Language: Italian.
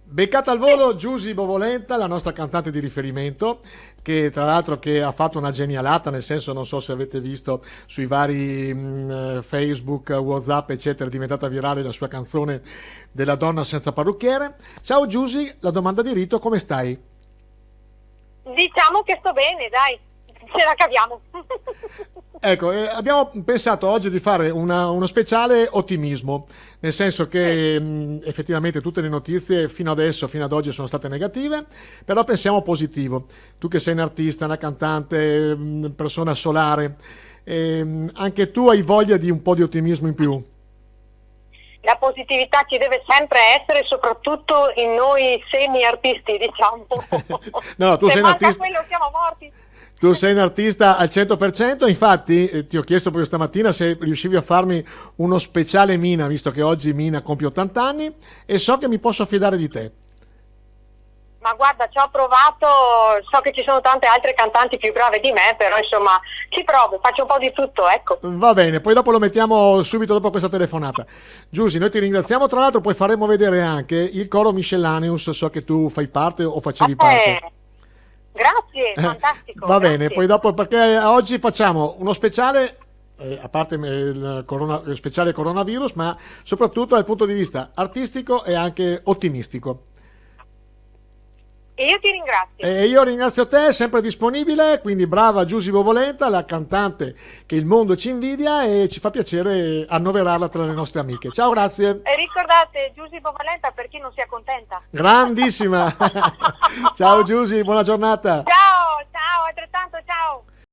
Beccata al volo Giusy Bovolenta, la nostra cantante di riferimento, che tra l'altro che ha fatto una genialata, nel senso non so se avete visto sui vari Facebook, WhatsApp, eccetera, è diventata virale la sua canzone della donna senza parrucchiere. Ciao Giusy, la domanda di rito, come stai? Diciamo che sto bene, dai, ce la caviamo. Ecco, abbiamo pensato oggi di fare uno speciale ottimismo, nel senso che effettivamente tutte le notizie fino adesso, fino ad oggi sono state negative, però pensiamo positivo. Tu che sei un artista, una cantante, persona solare, anche tu hai voglia di un po' di ottimismo in più. La positività ci deve sempre essere, soprattutto in noi semi-artisti, diciamo. No, tu Se sei un manca artista. quello siamo morti. Tu sei un artista al 100%, infatti ti ho chiesto proprio stamattina se riuscivi a farmi uno speciale Mina, visto che oggi Mina compie 80 anni e so che mi posso fidare di te. Ma guarda, ci ho provato, so che ci sono tante altre cantanti più brave di me, però insomma ci provo, faccio un po' di tutto, ecco. Va bene, poi dopo lo mettiamo subito dopo questa telefonata. Giusy, noi ti ringraziamo, tra l'altro poi faremo vedere anche il coro Miscellaneous, so che tu fai parte o facevi parte. Grazie, fantastico. Va grazie. bene, poi dopo perché oggi facciamo uno speciale, a parte il speciale coronavirus, ma soprattutto dal punto di vista artistico e anche ottimistico. E io ti ringrazio. E io ringrazio te, sempre disponibile, quindi brava Giusy Bovolenta, la cantante che il mondo ci invidia e ci fa piacere annoverarla tra le nostre amiche. Ciao, grazie. E ricordate, Giusy Bovalenta per chi non sia contenta. Grandissima. Ciao Giusy, buona giornata. Ciao, ciao, altrettanto ciao.